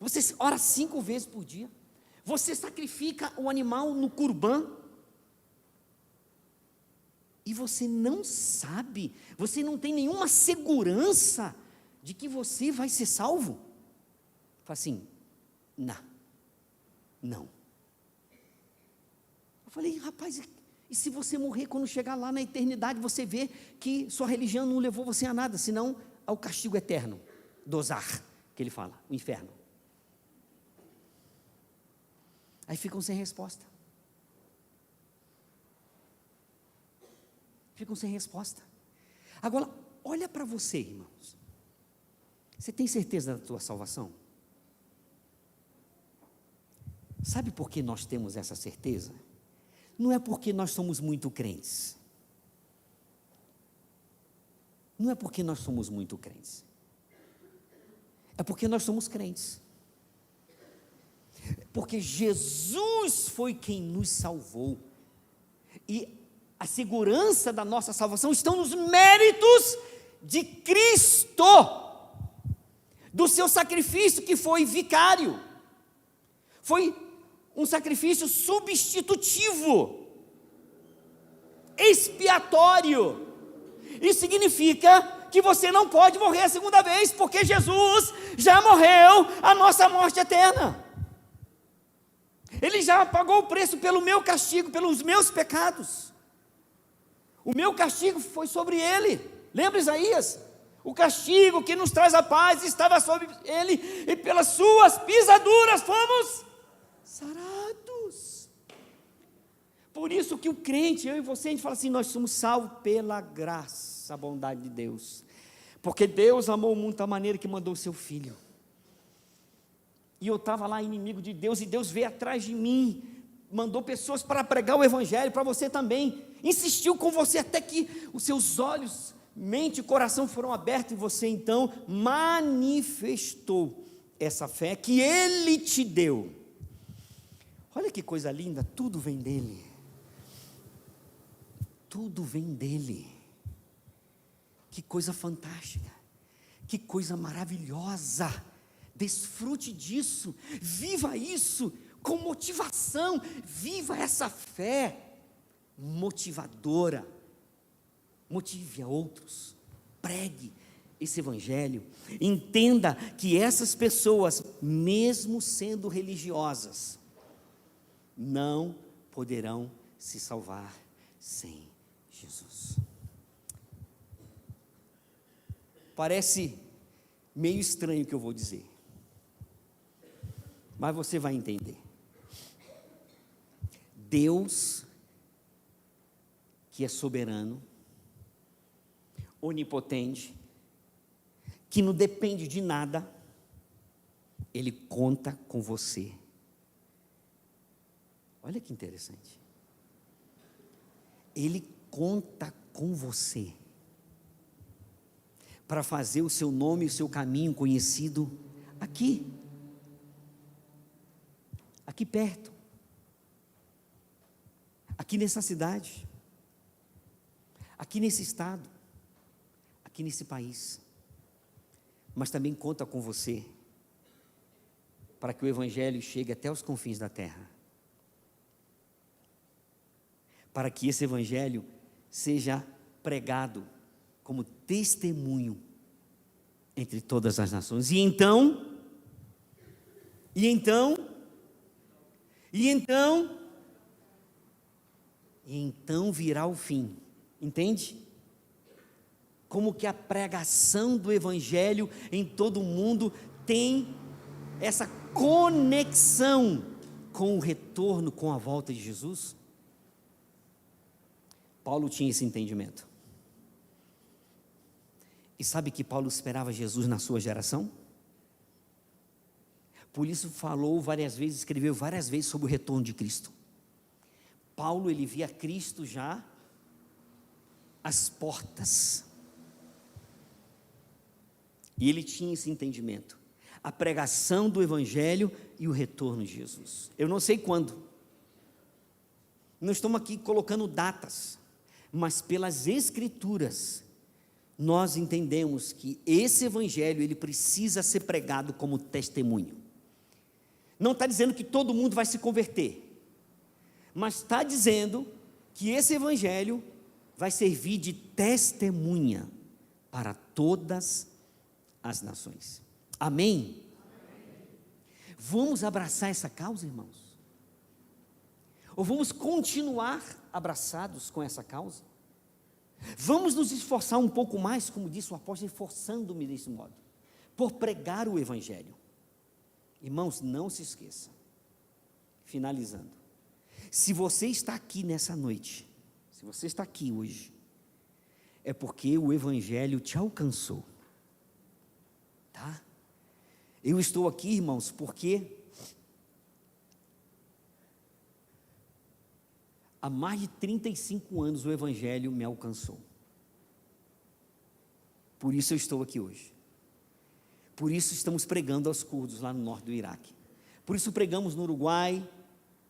Você ora 5 vezes por dia? Você sacrifica o animal no Curban? E você não sabe, você não tem nenhuma segurança de que você vai ser salvo? Fala assim, não. Eu falei, rapaz, e se você morrer, quando chegar lá na eternidade, você vê que sua religião não levou você a nada, senão ao castigo eterno, dozar, que ele fala, o inferno. Aí ficam sem resposta. ficam sem resposta. Agora, olha para você, irmãos. Você tem certeza da tua salvação? Sabe por que nós temos essa certeza? Não é porque nós somos muito crentes. Não é porque nós somos muito crentes. É porque nós somos crentes. Porque Jesus foi quem nos salvou. E a segurança da nossa salvação está nos méritos de Cristo, do seu sacrifício que foi vicário, foi um sacrifício substitutivo, expiatório. Isso significa que você não pode morrer a segunda vez, porque Jesus já morreu a nossa morte eterna. Ele já pagou o preço pelo meu castigo, pelos meus pecados. O meu castigo foi sobre ele. Lembra Isaías? O castigo que nos traz a paz estava sobre ele, e pelas suas pisaduras fomos sarados. Por isso que o crente, eu e você, a gente fala assim, nós somos salvos pela graça, a bondade de Deus. Porque Deus amou o mundo de tal maneira que mandou o seu Filho. E eu estava lá inimigo de Deus, e Deus veio atrás de mim, mandou pessoas para pregar o Evangelho, para você também, insistiu com você até que os seus olhos, mente e coração foram abertos, e você então manifestou essa fé que Ele te deu. Olha que coisa linda, tudo vem dEle. Tudo vem dEle. Que coisa fantástica, que coisa maravilhosa. Desfrute disso, viva isso com motivação, viva essa fé motivadora, motive a outros, pregue esse Evangelho, entenda que essas pessoas, mesmo sendo religiosas, não poderão se salvar sem Jesus. Parece meio estranho o que eu vou dizer, mas você vai entender. Deus, que é soberano, onipotente, que não depende de nada, Ele conta com você. Olha que interessante. Ele conta com você para fazer o seu nome e o seu caminho conhecido aqui perto, aqui nessa cidade, aqui nesse estado, aqui nesse país, mas também conta com você para que o Evangelho chegue até os confins da terra, para que esse Evangelho seja pregado como testemunho entre todas as nações. E então virá o fim, entende? Como que a pregação do Evangelho em todo o mundo tem essa conexão com o retorno, com a volta de Jesus? Paulo tinha esse entendimento. E sabe que Paulo esperava Jesus na sua geração? Por isso falou várias vezes, escreveu várias vezes sobre o retorno de Cristo. Paulo, ele via Cristo já às portas. E ele tinha esse entendimento. A pregação do Evangelho e o retorno de Jesus. Eu não sei quando. Não estamos aqui colocando datas, mas pelas Escrituras, nós entendemos que esse Evangelho, ele precisa ser pregado como testemunho. Não está dizendo que todo mundo vai se converter, mas está dizendo que esse Evangelho vai servir de testemunha para todas as nações. Amém? Vamos abraçar essa causa, irmãos? Ou vamos continuar abraçados com essa causa? Vamos nos esforçar um pouco mais, como disse o apóstolo, esforçando-me desse modo, por pregar o Evangelho. Irmãos, não se esqueça, finalizando, se você está aqui nessa noite, se você está aqui hoje, é porque o Evangelho te alcançou, tá? Eu estou aqui, irmãos, porque há mais de 35 anos o Evangelho me alcançou. Por isso eu estou aqui hoje. Por isso estamos pregando aos curdos lá no norte do Iraque. Por isso pregamos no Uruguai,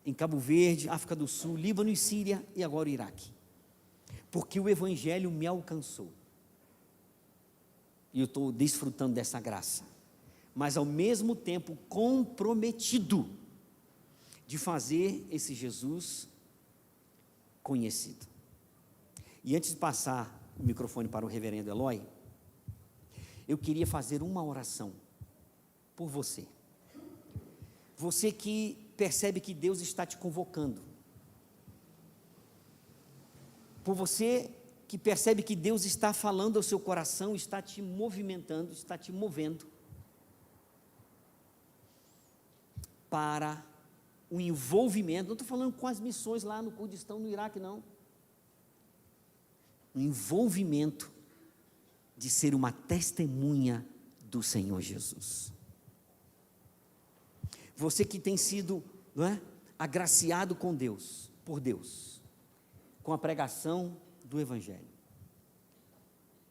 em Cabo Verde, África do Sul, Líbano e Síria e agora o Iraque. Porque o Evangelho me alcançou. E eu estou desfrutando dessa graça. Mas ao mesmo tempo comprometido de fazer esse Jesus conhecido. E antes de passar o microfone para o reverendo Eloy, eu queria fazer uma oração por você. Você que percebe que Deus está te convocando. Por você que percebe que Deus está falando ao seu coração, está te movimentando, está te movendo para o envolvimento. Não estou falando com as missões lá no Kurdistão, no Iraque, não. O envolvimento de ser uma testemunha do Senhor Jesus. Você que tem sido, não é, agraciado com Deus, por Deus, com a pregação do Evangelho,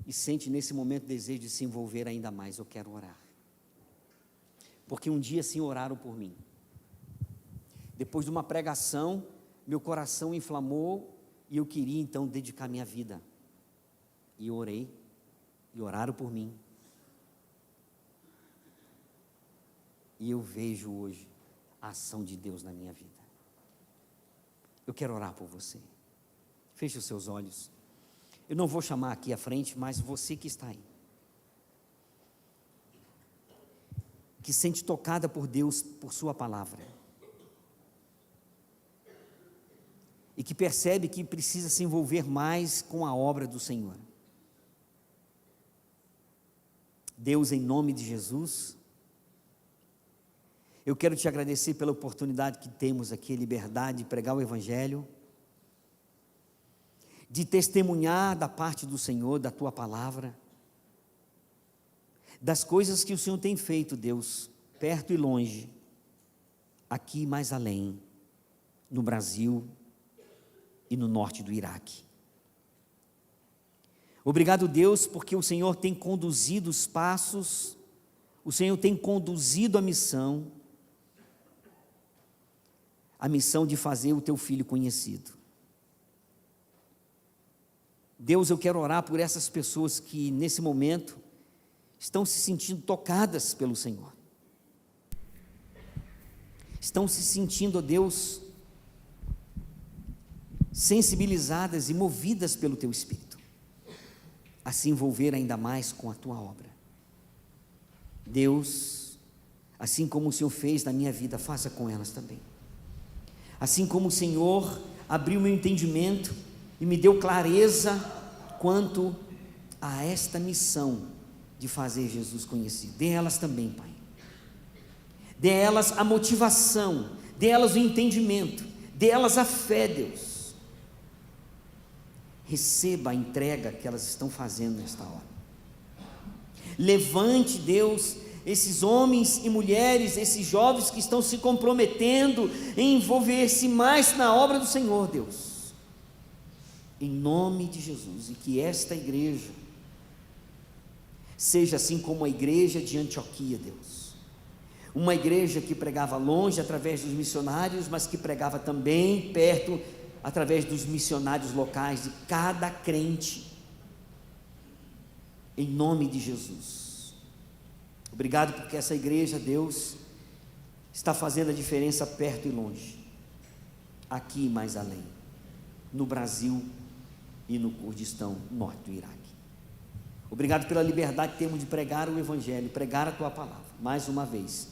e sente nesse momento desejo de se envolver ainda mais, eu quero orar. Porque um dia sim oraram por mim. Depois de uma pregação, meu coração inflamou e eu queria então dedicar minha vida. E eu orei, e oraram por mim. E eu vejo hoje a ação de Deus na minha vida. Eu quero orar por você. Feche os seus olhos. Eu não vou chamar aqui à frente, mas você que está aí, que sente tocada por Deus, por sua palavra, e que percebe que precisa se envolver mais com a obra do Senhor. Deus, em nome de Jesus, eu quero te agradecer pela oportunidade que temos aqui, a liberdade de pregar o Evangelho, de testemunhar da parte do Senhor, da Tua palavra, das coisas que o Senhor tem feito, Deus, perto e longe, aqui e mais além, no Brasil e no norte do Iraque. Obrigado, Deus, porque o Senhor tem conduzido os passos, o Senhor tem conduzido a missão de fazer o Teu Filho conhecido. Deus, eu quero orar por essas pessoas que nesse momento estão se sentindo tocadas pelo Senhor. Estão se sentindo, ó Deus, sensibilizadas e movidas pelo Teu Espírito, a se envolver ainda mais com a Tua obra. Deus, assim como o Senhor fez na minha vida, faça com elas também. Assim como o Senhor abriu meu entendimento e me deu clareza quanto a esta missão de fazer Jesus conhecido. Dê elas também, Pai. Dê elas a motivação, dê elas o entendimento, dê elas a fé, Deus. Receba a entrega que elas estão fazendo nesta hora. Levante, Deus, esses homens e mulheres, esses jovens que estão se comprometendo em envolver-se mais na obra do Senhor, Deus. Em nome de Jesus, e que esta igreja seja assim como a igreja de Antioquia, Deus. Uma igreja que pregava longe através dos missionários, mas que pregava também perto através dos missionários locais de cada crente. Em nome de Jesus. Obrigado porque essa igreja, Deus, está fazendo a diferença perto e longe, aqui e mais além, no Brasil e no Kurdistão, norte do Iraque. Obrigado pela liberdade que temos de pregar o Evangelho, pregar a Tua palavra. Mais uma vez,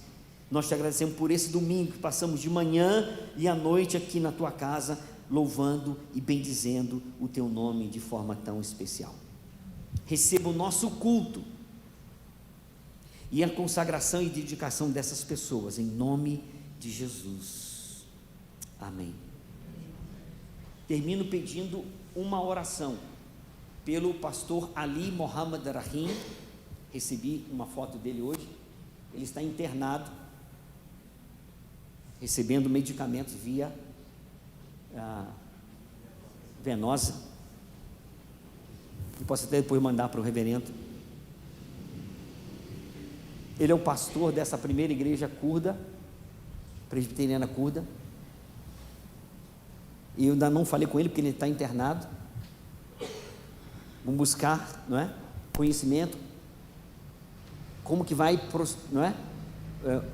nós te agradecemos por esse domingo que passamos de manhã e à noite aqui na Tua casa, louvando e bendizendo o Teu nome de forma tão especial. Receba o nosso culto e a consagração e dedicação dessas pessoas, em nome de Jesus. Amém. Termino pedindo uma oração, pelo pastor Ali Mohamed Rahim. Recebi uma foto dele hoje. Ele está internado, recebendo medicamentos via venosa. Eu posso até depois mandar para o reverendo. Ele é o pastor dessa primeira igreja curda, presbiteriana curda. E eu ainda não falei com ele porque ele está internado. Vamos buscar, não é, conhecimento, como que vai, não é,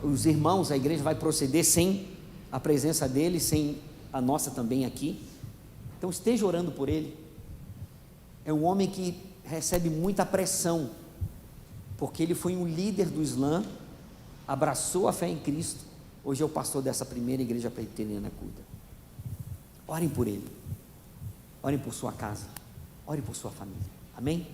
os irmãos, a igreja vai proceder sem a presença dele, sem a nossa também aqui. Então esteja orando por ele. É um homem que recebe muita pressão, porque ele foi um líder do Islã, abraçou a fé em Cristo, hoje é o pastor dessa primeira igreja presbiteriana curda. Orem por ele, orem por sua casa, orem por sua família, amém?